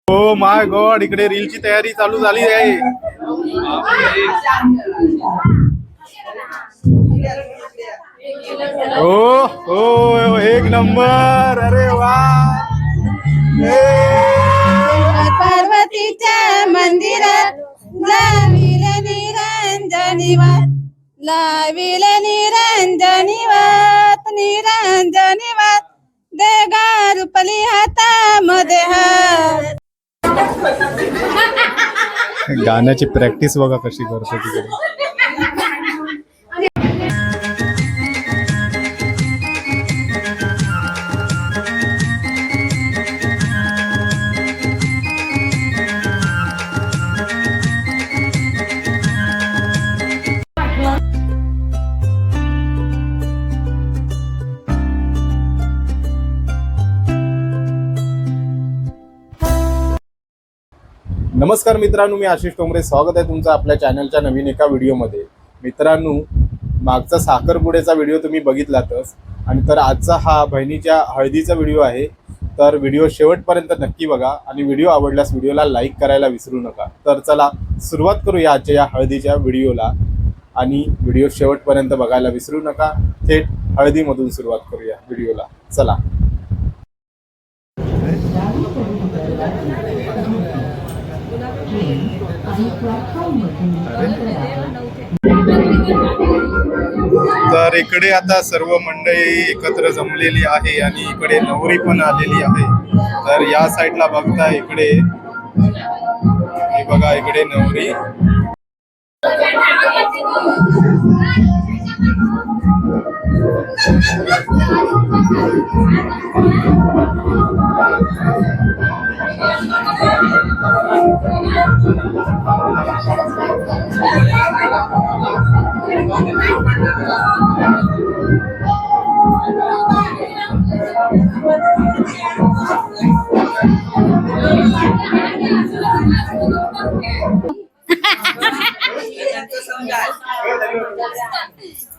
हो माय गॉड, इकडे रीलची तयारी चालू झाली आहे. हो हो, एक नंबर. अरे वा. पार्वतीच्या मंदिरात लाविल निरंजनीवात, लाविल निरंजनीवात, निरंजनीवात देगा रुपली हातामध्ये हात. गाण्याची प्रॅक्टिस बघा कशी करतो तिकडे. नमस्कार मित्रांनो, मी आशिष टोमरे. स्वागत आहे तुमचं आपल्या चॅनलच्या नवीन एका व्हिडिओमध्ये. मित्रांनो, मागचा साखरपुड्याचा व्हिडिओ तुम्ही बघितलातच, आणि तर आजचा हा बहिणीच्या हळदीचा व्हिडिओ आहे. तर व्हिडिओ शेवटपर्यंत नक्की बघा, आणि व्हिडिओ आवडल्यास व्हिडिओला लाईक करायला विसरू नका. तर चला सुरुवात करूया आजच्या या हळदीच्या व्हिडिओला, आणि व्हिडिओ शेवटपर्यंत बघायला विसरू नका. थेट हळदीमधून सुरुवात करूया व्हिडिओला. चला. तर इकडे आता सर्व मंडळी एकत्र जमलेली आहे, आणि इकडे नवरी पण आलेली आहे. तर या साईडला बघता, इकडे हे बघा, इकडे नवरी.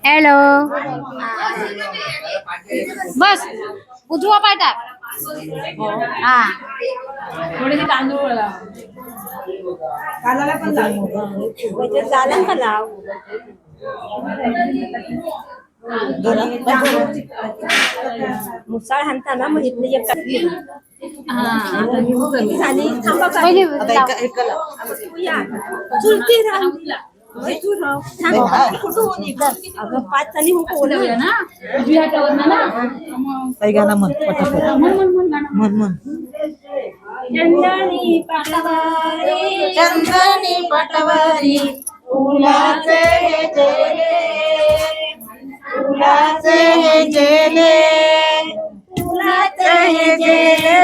हॅलो, बस उजवा पाय टाक. हा, थोडेसे तांदूळ कानाला पण लाव, झाला का लाव. मुसाळ हाणता ना, मग इथले एक चुलती राहू. अगं 5 जणी ना, उजव्या हातावर ना. काही गाणं म्हण, म्हण. चंदनी पटवारी, चंदनी पटवारी, फुलाचे जेले, फुलाचे जेले, फुलाचे जेले,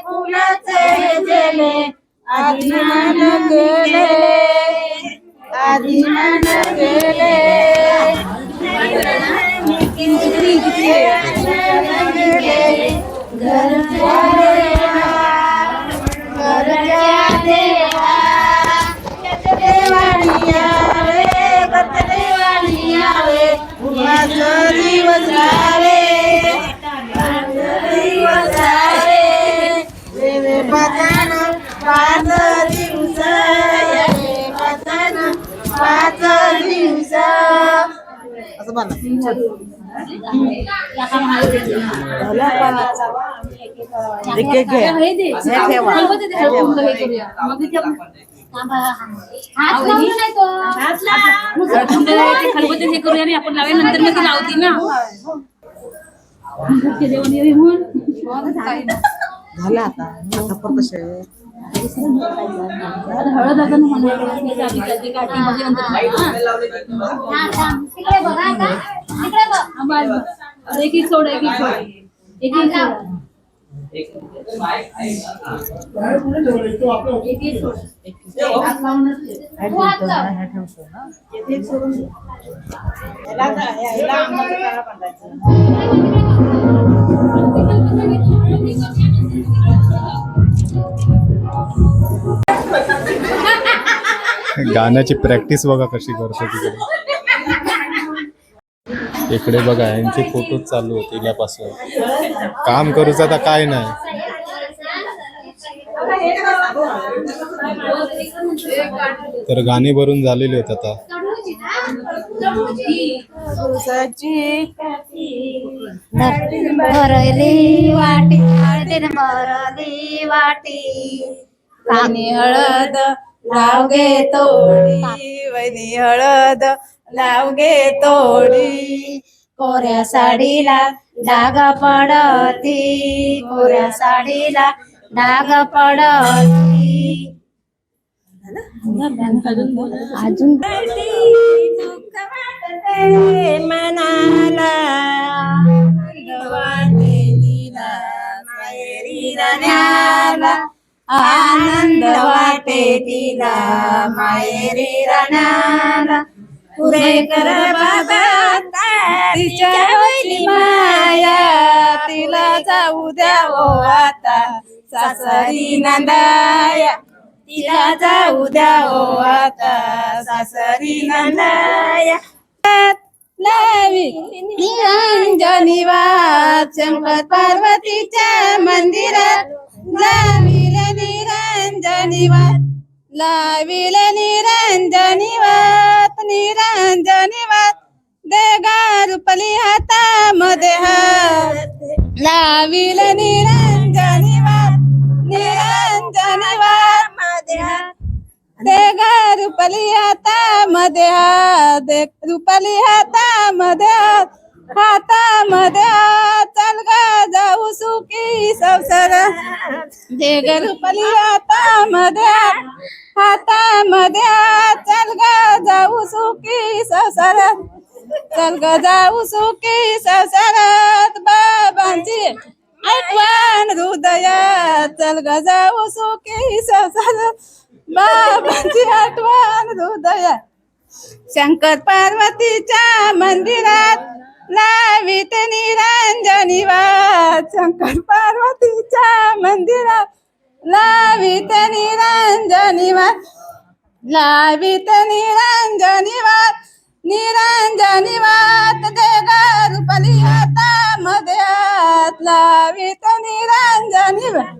फुलाचे जेले, आदिमान गेले, आदिमान गेले, असं म्हणा. एक एक घे, हे ठेवा. खलबते हे करूया आणि आपण लावूया, नंतर मग ती लावती ना. झालं आता कसे हळद एक एक सोड, एक एक सोड, एक एक गाण्याची प्रॅक्टिस बघा कशी करतो तिकडे. इकडे बघा यांचे फोटो चालू होते इल्यापासून. काम करूच आता काय नाही. तर गाणी भरून झालेली आहेत आता. भरली वाटी हळदीन भरली वाटी कानी हळद लाव गे तोडी वैनी हळद लाव गे तोडी कोऱ्या साडीला डाग पडती कोऱ्या साडीला डाग पडती अजून दुःख वाटते मनाला वाटे तिला माहेरी राण्याला आनंद वाटे तिला माहेरी राण्याला पुरे कर बाबा तिच्या वैली माया तिला जाऊ द्यावो आता सासरी नंदाया तिला जाऊ द्यावो आता सासरी नंदाया लावी निरंजनी वात शंकर पार्वतीच्या मंदिरात लाविले निरंजनी वात लाविले निरंजनी वात निरंजनी वात देगा रुपली हातामध्ये हात लाविले निरंजनी वात निरंजनी वात मध्ये हात देगा रुपली हातामध्ये हात दे रुपली हातामध्ये हात हातामध्ये हात चल गा जाऊ सुखी संसार देग रुपली हातामध्ये हात हातामध्ये हात चल गा जाऊ सुखी संसारात चल ग जाऊ सुखी संसारात बाबांची आठवण हृदयात चल ग जाऊ सुखी संसारात बाबांची आठवण हृदयात शंकर पार्वतीच्या मंदिरात लावित निरंजनी वात शंकर पार्वतीच्या मंदिरात लावित निरंजनी वात लावित निरंजनी वात निरंजनी वात देगा रुपली हातामध्ये हात लावित निरंजनी वात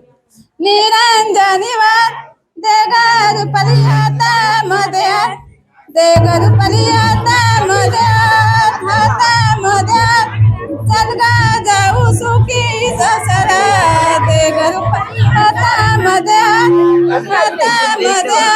निरंजनी वात देगा रुपली हातामध्ये हात देगा रुपली हातामध्ये हात हातामध्ये हात चल गा जाऊ सुखी संसारा देगा रुपली हातामध्ये हात हातामध्ये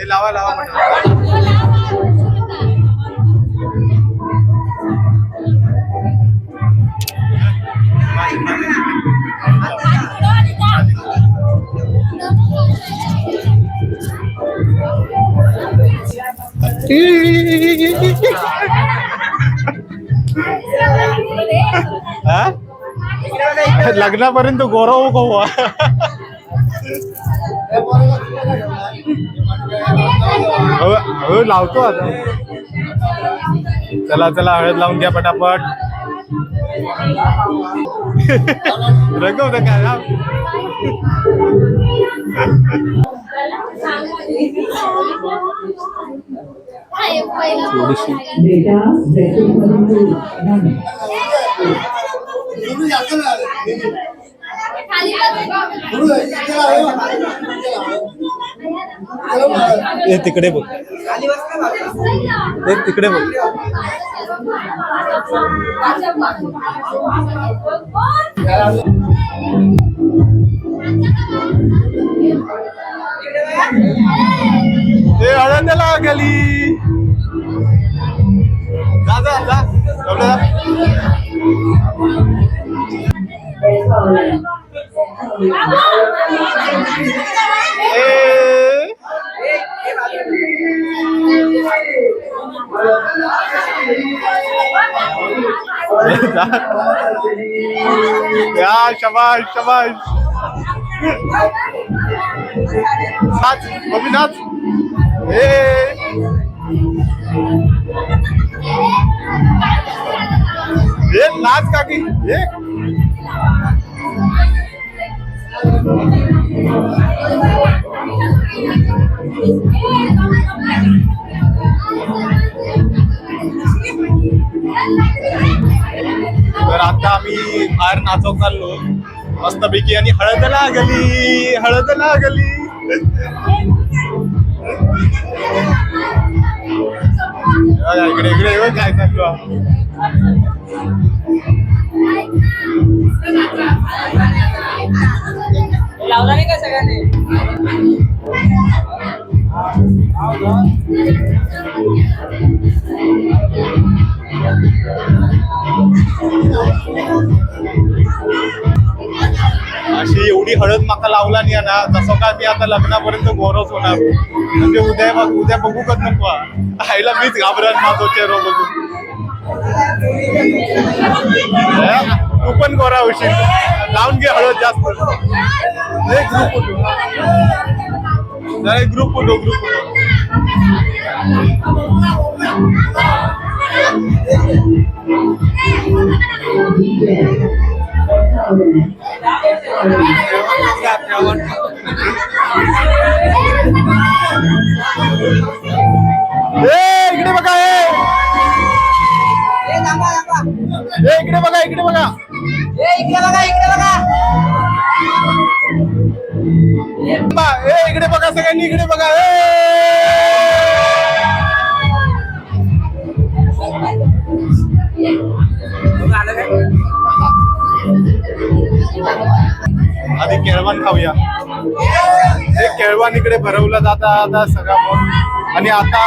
लावा लावा लग्नापर्यंत गौरव कवा लावतो आता चला चला हळद लावून घ्या पटापट रंगवत काय तिकडे बघ तिकडे बघ हळद गेली या शबाश शबाश नाच बबी नाच ए नाच काकी ए तर आता आम्ही बाहेर नाचव चाललो मस्तपैकी आणि हळद लागली इकडे इकडे काय चाललो लावला नाही का सगळ्यांनी अशी एवढी हळद माका लावला नाही ना जसं काय मी आता लग्नापर्यंत गोरच होणार म्हणजे उद्या बघू कच नको आईला मीच घाबरत माझा चेहरा बघून तू पण गोरा होशील लावून घे हळद जास्त ग्रुप फोटो इकडे बघा इकडे बघा इकडे बघा सगळ्यांनी इकडे बघा आधी केळवण खाऊया हे केळवण इकडे भरवलं जाता आता सगळं आणि आता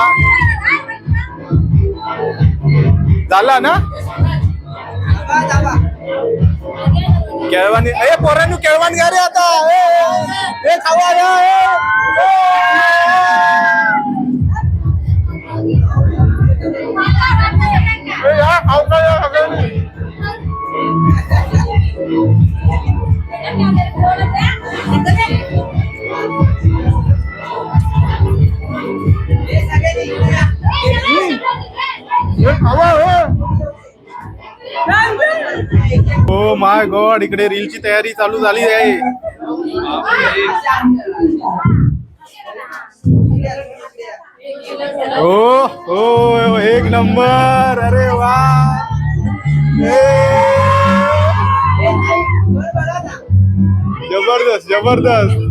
झाला ना केळवण ए पोरांनी केळवण घ्या रे आता ए खावा खाऊ हो माय गॉड इकडे रीलची तयारी चालू झाली आहे हो हो एक नंबर अरे वा जबरदस्त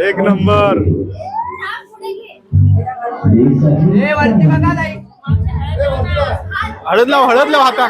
एक नंबर हळद लाव आता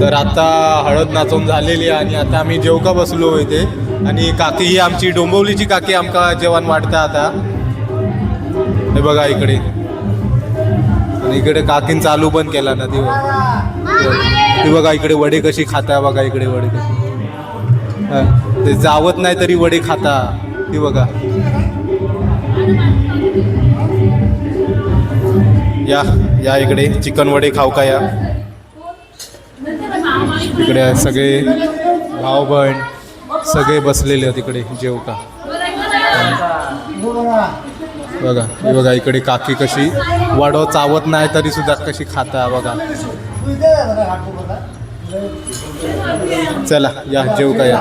तर आता हळद नाचून झालेली आहे आणि आता आम्ही जेवका बसलो इथे आणि काकी ही आमची डोंबिवलीची काकी आमका जेवण वाटतं आता. हे बघा इकडे आणि इकडे काकीन चालू पण केला ना ती बघा इकडे वडे कशी खाता बघा इकडे वडे कशी ते जावत नाही तरी वडे खाता ती बघा. या या इकडे चिकन वडे खाऊ का या. इकडे सगळे भाऊ बहीण सगळे बसलेले आहेत इकडे जेव का बघा. हे बघा इकडे काकी कशी वडो चावत नाही तरी सुद्धा कशी खाता बघा. चला या जेव का या.